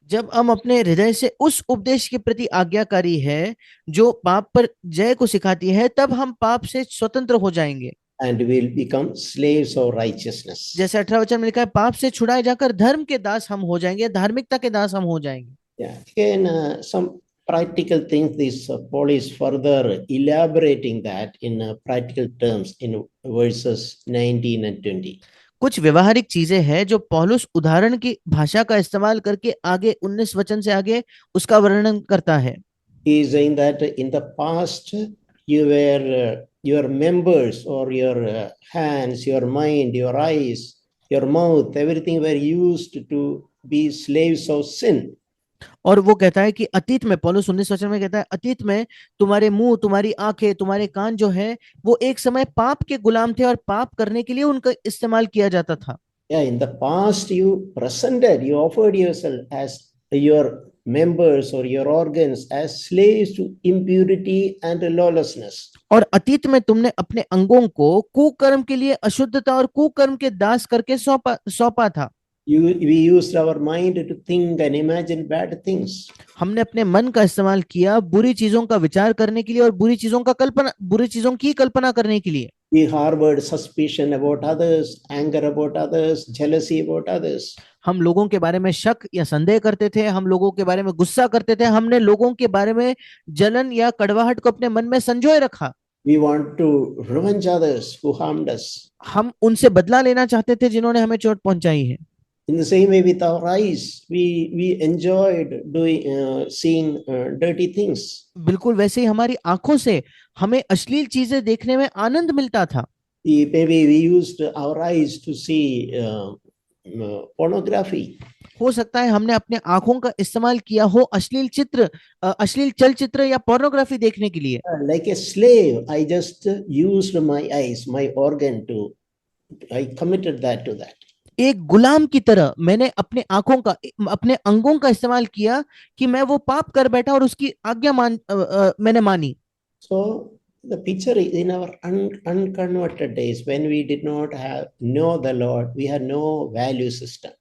जब हम अपने हृदय से उस उपदेश के प्रति आज्ञाकारी है जो पाप पर जय को सिखाती है, तब हम पाप से स्वतंत्र हो जाएंगे। And we will become slaves of righteousness. जैसे 18 वचन में लिखा है, पाप से छुड़ाए जाकर धर्म के दास हम हो जाएंगे, धार्मिकता के दास हम हो जाएंगे। Yeah. Again, some practical things. This Paul is further elaborating that in practical terms in verses 19 and 20. कुछ व्यवहारिक चीजें हैं जो पौलुस उदाहरण की भाषा का इस्तेमाल करके आगे 19 वचन से आगे उसका वर्णन करता है। He is saying that in the past you were your members or your hands, your mind, your eyes, your mouth, everything were used to be slaves of sin. और वो कहता है कि अतीत में, पौलुस 19 वचन में कहता है, अतीत में तुम्हारे मुंह, तुम्हारी आंखें, तुम्हारे कान जो है वो एक समय पाप के गुलाम थे और पाप करने के लिए उनका इस्तेमाल किया जाता था। Yeah, in the past, you offered yourself as your members or your organs as slaves to impurity and lawlessness. और अतीत में तुमने अपने अंगों को कुकर्म के लिए, अशुद्धता और कुकर्म के दास करके सौंपा सौंपा था। We used our mind to think and imagine bad things. हमने अपने मन का इस्तेमाल किया बुरी चीजों का विचार करने के लिए और बुरी चीजों की कल्पना करने के लिए। We harbored suspicion about others, anger about others, jealousy about others. हम लोगों के बारे में शक या संदेह करते थे, हम लोगों के बारे में गुस्सा करते थे, हमने लोगों के बारे में जलन या कड़वाहट को अपने मन में संजोए रखा। We want to revenge others who harmed us. हम उनसे बदला लेना चाहते थे जिन्होंने हमें चोट पहुंचाई है। In the same way, with our eyes, we enjoyed seeing dirty things. बिल्कुल वैसे ही हमारी आंखों से हमें अश्लील चीजें देखने में आनंद मिलता था। Maybe we used our eyes to see pornography. हो सकता है हमने अपने आंखों का इस्तेमाल किया हो अश्लील चलचित्र या पोर्नोग्राफी देखने के लिए। Like a slave, I just used my eyes, my organ I committed that to that. एक गुलाम की तरह मैंने अपने अंगों का इस्तेमाल किया कि मैं वो पाप कर बैठा और उसकी आज्ञा मैंने मानी। So the picture is in our unconverted days when we did not know the Lord, we had no value system.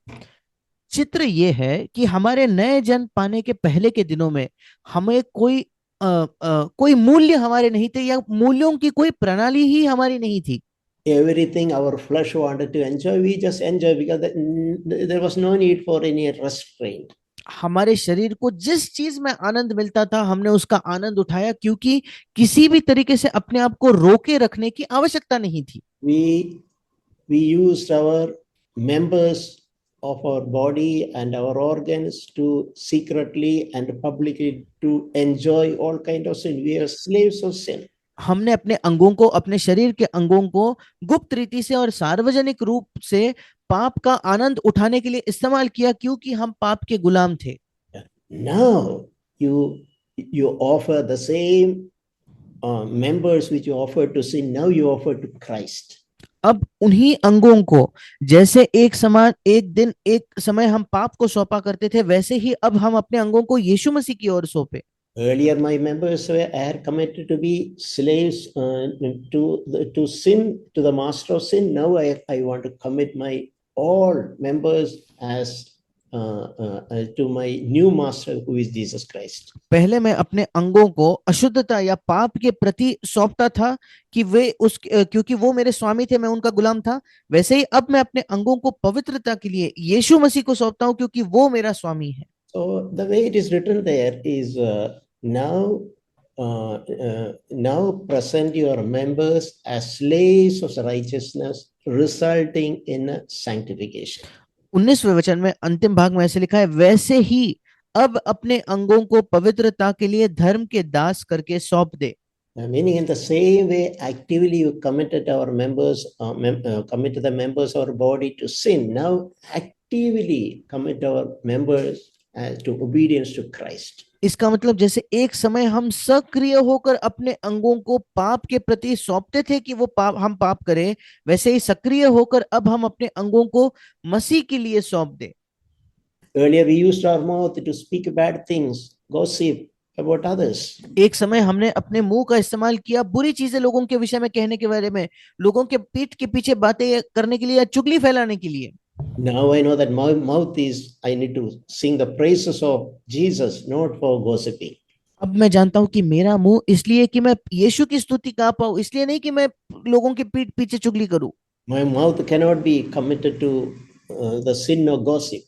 चित्र ये है कि हमारे नए जन्म पाने के पहले के दिनों में हमें कोई मूल्य हमारे नहीं थे या मूल्यों की कोई प्रणाली ही हमारी नहीं थी। Everything our flesh wanted to enjoy, we just enjoy because there was no need for any restraint. हमारे शरीर को जिस चीज में आनंद मिलता था हमने उसका आनंद उठाया, क्योंकि किसी भी तरीके से अपने आप को रोके रखने की आवश्यकता नहीं थी। We used our members of our body and our organs to secretly and publicly to enjoy all kind of sin. We are slaves of sin. हमने अपने अंगों को, अपने शरीर के अंगों को गुप्त रीति से और सार्वजनिक रूप से पाप का आनंद उठाने के लिए इस्तेमाल किया, क्योंकि हम पाप के गुलाम थे। Now you offer the same members which you offered to sin, now you offer to Christ. अब उन्हीं अंगों को जैसे एक समय हम पाप को सौंपा करते थे, वैसे ही अब हम अपने अंगों को यीशु मसीह की ओर सौंपे। Earlier, my members were committed to be slaves to sin, to the master of sin. Now I want to commit my all members as to my new master, who is Jesus Christ. पहले मैं अपने अंगों को अशुद्धता या पाप के प्रति सौंपता था कि क्योंकि वो मेरे स्वामी थे, मैं उनका गुलाम था। वैसे ही अब मैं अपने अंगों को पवित्रता के लिए यीशु मसीह को सौंपता हूँ, क्योंकि वो मेरा स्वामी है। So the way it is written there is now present your members as slaves of righteousness, resulting in sanctification. 19वें वचन में अंतिम भाग में ऐसे लिखा है, वैसे ही अब अपने अंगों को पवित्रता के लिए धर्म के दास करके सौंप दे। Meaning, in the same way, actively you committed our members, committed the members of our body to sin. Now, actively commit our members to obedience to Christ. इसका मतलब जैसे एक समय हम सक्रिय होकर अपने अंगों को पाप के प्रति सौंपते थे कि हम पाप करें, वैसे ही सक्रिय होकर अब हम अपने अंगों को मसीह के लिए सौंप दे। Earlier we used our mouth to speak bad things, gossip about others. एक समय हमने अपने मुंह का इस्तेमाल किया बुरी चीजें लोगों के विषय में कहने के बारे में, लोगों के पीठ के पीछे बातें करने के लिए या चुगली फैलाने के लिए। Now I know that my mouth I need to sing the praises of Jesus, not for gossiping. अब मैं जानता हूं कि मेरा मुंह इसलिए कि मैं यीशु की स्तुति गा पाऊं, इसलिए नहीं कि मैं लोगों के पीठ पीछे चुगली करूं। My mouth cannot be committed to the sin of gossip.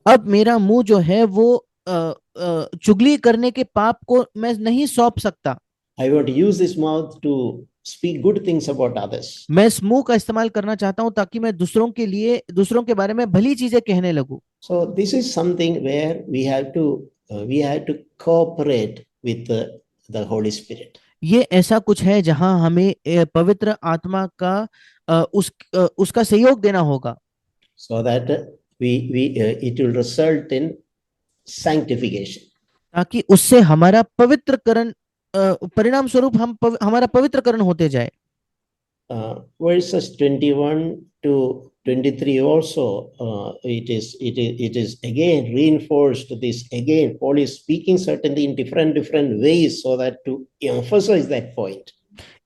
अब मेरा मुंह जो है वो चुगली करने के पाप को मैं नहीं सौंप सकता। I want to use this mouth to speak good things about others. मैं इस मुंह का इस्तेमाल करना चाहता हूं ताकि मैं दूसरों के बारे में भली चीजें कहने लगूं। So this is something where we have to cooperate with the Holy Spirit. ये ऐसा कुछ है जहां हमें पवित्र आत्मा का उसका सहयोग देना होगा, so that it will result in sanctification. ताकि उससे हमारा पवित्रकरण परिणाम स्वरूप हमारा पवित्रकरण होते जाए। Verses 21 to 23 also, it is again reinforced this. Again, Paul is speaking certainly in different ways so that to emphasize that point.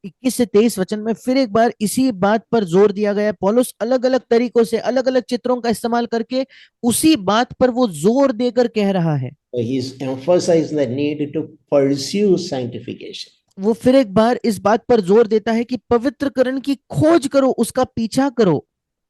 21 से 23 वचन में फिर एक बार इसी बात पर जोर दिया गया है। पौलुस अलग अलग तरीकों से अलग अलग चित्रों का इस्तेमाल करके उसी बात पर वो जोर देकर कह रहा है। He's emphasizing the need to pursue sanctification. वो फिर एक बार इस बात पर जोर देता है कि पवित्रकरण की खोज करो, उसका पीछा करो।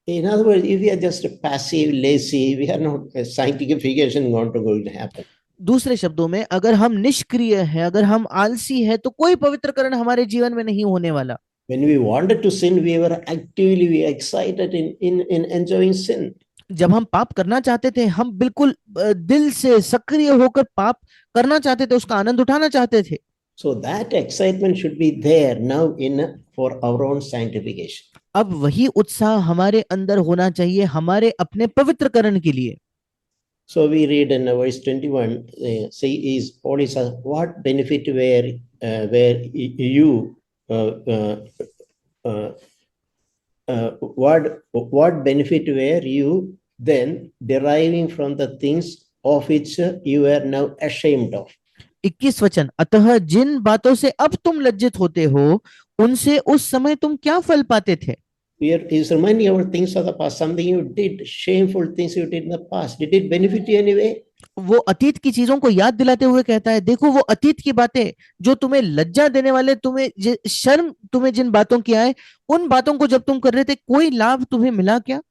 In other words, if we are just passive, lazy, we are not sanctification going to happen. दूसरे शब्दों में, अगर हम निष्क्रिय हैं, अगर हम आलसी हैं, तो कोई पवित्रकरण हमारे जीवन में नहीं होने वाला। When we wanted to sin, we were excited in enjoying sin. जब हम पाप करना चाहते थे, हम बिल्कुल दिल से सक्रिय होकर पाप करना चाहते थे, उसका आनंद उठाना चाहते थे। So that excitement should be there now for our own sanctification. अब वही उत्साह हमारे अंदर होना चाहिए हमारे अपने पवित्रकरण के लिए। So we read in verse 21, Paul is what benefit where you what benefit were you then deriving from the things of which you are now ashamed of. 21 वचन, अतः जिन बातों से अब तुम लज्जित होते हो, उनसे उस समय तुम क्या फल पाते थे? Here is reminding about things of the past, something you did, shameful things you did in the past. Did it benefit you anyway? वो अतीत की चीजों को याद दिलाते हुए कहता है, देखो वो अतीत की बातें जो तुम्हें लज्जा देने वाले, तुम्हें शर्म, तुम्हें जिन बातों की आए, उन बातों को जब तुम कर रहे थे, कोई लाभ तुम्हें मिला क्या?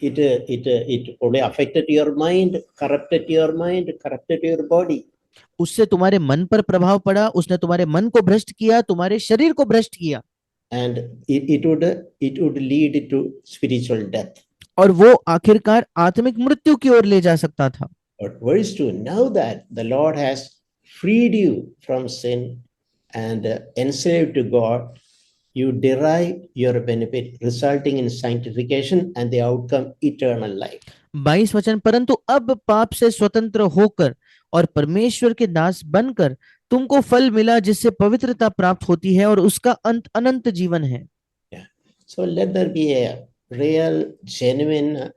It only affected your mind, corrupted your body. उससे तुम्हारे मन पर प्रभाव पड़ा, उसने तुम्हारे मन को भ्रष्ट किया, तुम्हारे शरीर को भ्रष्ट किया, and it would lead to spiritual death. और वो आखिरकार आत्मिक मृत्यु की ओर ले जा सकता था। But verse 2, now that the Lord has freed you from sin and enslaved to God, you derive your benefit, resulting in sanctification and the outcome eternal life. 22 वचन, परंतु अब पाप से स्वतंत्र होकर और परमेश्वर के दास बनकर तुमको फल मिला, जिससे पवित्रता प्राप्त होती है और उसका अंत अनंत जीवन है। So let there be a real, genuine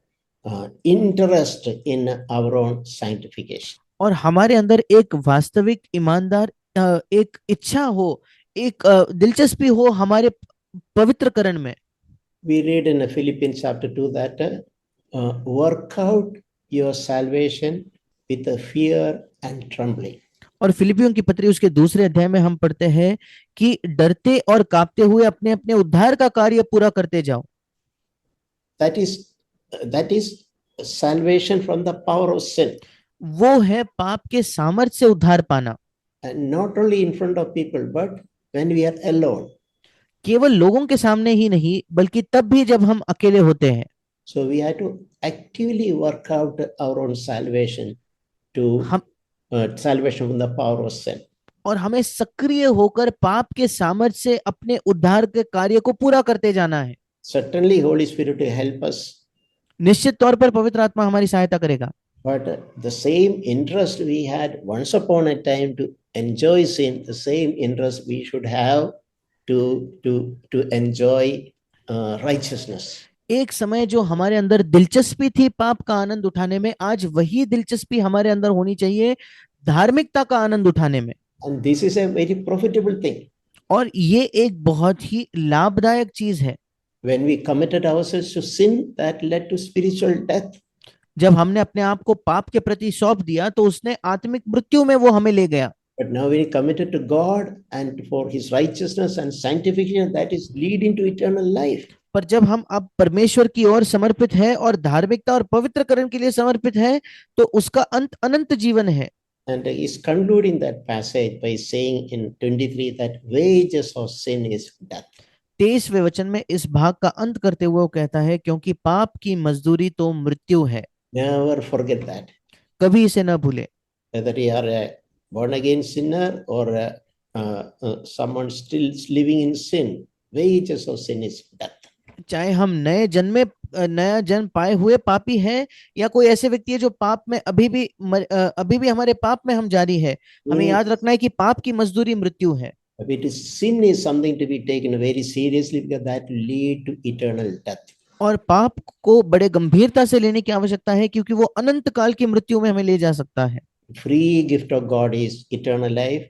interest in our own sanctification. और हमारे अंदर एक वास्तविक ईमानदार एक इच्छा हो, एक दिलचस्पी हो हमारे पवित्रकरण में। We read in Philippians chapter 2 that work out your salvation with a fear and trembling. और फिलिपियों की पत्री उसके दूसरे अध्याय में हम पढ़ते हैं कि डरते और कांपते हुए अपने अपने उद्धार का कार्य पूरा करते जाओ। That is salvation from the power of sin. वो है पाप के सामर्थ्य से उद्धार पाना। And not only in front of people, but when we are alone. केवल लोगों के सामने ही नहीं, बल्कि तब भी जब हम अकेले होते हैं। So we have to actively work out our own salvation salvation from the power of sin. और हमें सक्रिय होकर पाप के सामर्थ्य से अपने उद्धार के कार्य को पूरा करते जाना है। Certainly Holy Spirit will help us. निश्चित तौर पर पवित्र आत्मा हमारी सहायता करेगा। But the same interest we had once upon a time to enjoy sin, the same interest we should have to enjoy righteousness. एक समय जो हमारे अंदर दिलचस्पी थी पाप का आनंद उठाने में, आज वही दिलचस्पी हमारे अंदर होनी चाहिए धार्मिकता का आनंद उठाने में। And this is a very profitable thing. और ये एक बहुत ही लाभदायक चीज है। When we committed ourselves to sin, that led to spiritual death. जब हमने अपने आप को पाप के प्रति सौंप दिया, तो उसने आत्मिक मृत्यु में वो हमें ले गया। But now we committed to God and for His righteousness and sanctification, that is leading to eternal life. पर जब हम अब परमेश्वर की ओर समर्पित है और धार्मिकता और पवित्रकरण के लिए समर्पित है, तो उसका अंत अनंत जीवन है। And he's concluding that passage by saying in 23 that wages of sin is death. 23वें वचन में इस भाग का अंत करते हुए वो कहता है, क्योंकि पाप की मजदूरी तो मृत्यु है। Never forget that. कभी इसे न भूले। Whether you are a born again sinner or someone still living in sin, wages of sin is death. चाहे हम नया जन्म पाए हुए पापी हैं, या कोई ऐसे व्यक्ति है जो पाप में अभी भी हमारे पाप में हम जारी है, हमें Means याद रखना है कि पाप की मजदूरी मृत्यु है। it is sin is something to be taken very seriously because that will lead to eternal death. और पाप को बड़े गंभीरता से लेने की आवश्यकता है, क्योंकि वो अनंत काल की मृत्यु में हमें ले जा सकता है। Free gift of God is eternal life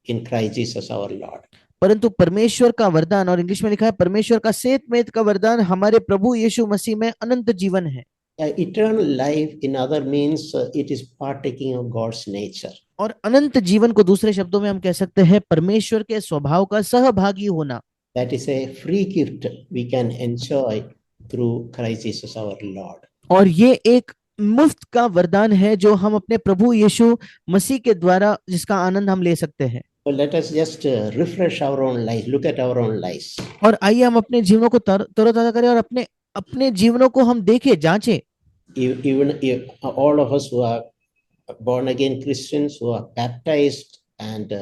in Christ Jesus our Lord. परंतु परमेश्वर का वरदान, और इंग्लिश में लिखा है परमेश्वर का सेतमेत का वरदान हमारे प्रभु यीशु मसीह में अनंत जीवन है। Eternal life in other means it is partaking of God's nature. और अनंत जीवन को दूसरे शब्दों में हम कह सकते हैं परमेश्वर के स्वभाव का सहभागी होना। That is a free gift we can enjoy through Christ Jesus our Lord. और ये एक मुफ्त का वरदान है जो हम अपने प्रभु यीशु मसीह के द्वारा, जिसका आनंद हम ले सकते हैं। So let us just refresh our own lives, look at our own lives. और आइए हम अपने जीवनों को तरोताजा करें और अपने जीवनों को हम देखें, जांचें। Even all of us who are born again Christians, who are baptized, and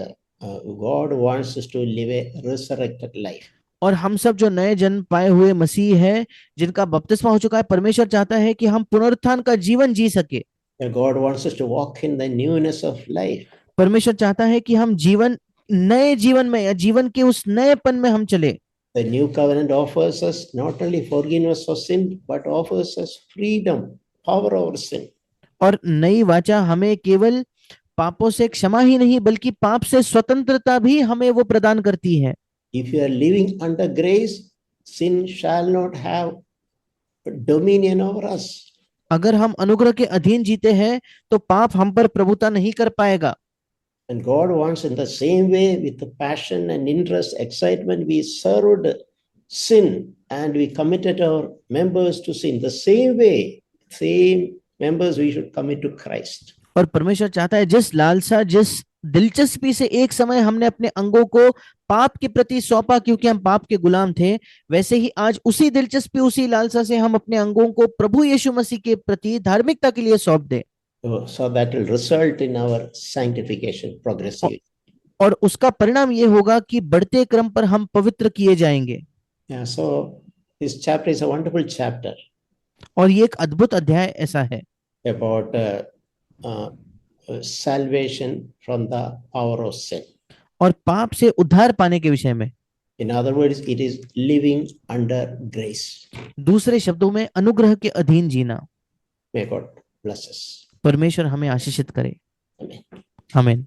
God wants us to live a resurrected life. और हम सब जो नए जन्म पाए हुए मसीह है, जिनका बपतिस्मा हो चुका है, परमेश्वर चाहता है कि हम पुनरुत्थान का जीवन जी सके। God wants us to walk in the newness of life. परमेश्वर चाहता है कि हम नए जीवन में, या जीवन के उस नएपन में हम चले। The new covenant offers us not only forgiveness of sin, but offers us freedom, power over sin. और नई वाचा हमें केवल पापों से क्षमा ही नहीं, बल्कि पाप से स्वतंत्रता भी हमें वो प्रदान करती है। If you are living under grace, sin shall not have dominion over us. अगर हम अनुग्रह के अधीन जीते हैं तो पाप हम पर प्रभुता नहीं कर पाएगा। And God wants in the same way, with the passion and interest, excitement, we served sin and we committed our members to sin. The same way, same members we should commit to Christ. और परमेश्वर चाहता है जिस लालसा, जिस दिलचस्पी से एक समय हमने अपने अंगों को पाप के प्रति सौंपा, क्योंकि हम पाप के गुलाम थे, वैसे ही आज उसी दिलचस्पी, उसी लालसा से हम अपने अंगों को प्रभु यीशु मसीह के प्रति धार्मिकता के लिए सौंप दें। So that will result in our sanctification progressively. और उसका परिणाम ये होगा कि बढ़ते क्रम पर हम पवित्र किए जाएंगे। Yeah, so this chapter is a wonderful chapter. और ये एक अद्भुत अध्याय ऐसा है about salvation from the power of sin. और पाप से उद्धार पाने के विषय में। In other words, it is living under grace. दूसरे शब्दों में अनुग्रह के अधीन जीना। May God bless us. परमेश्वर हमें आशीषित करे। Amen. आमीन।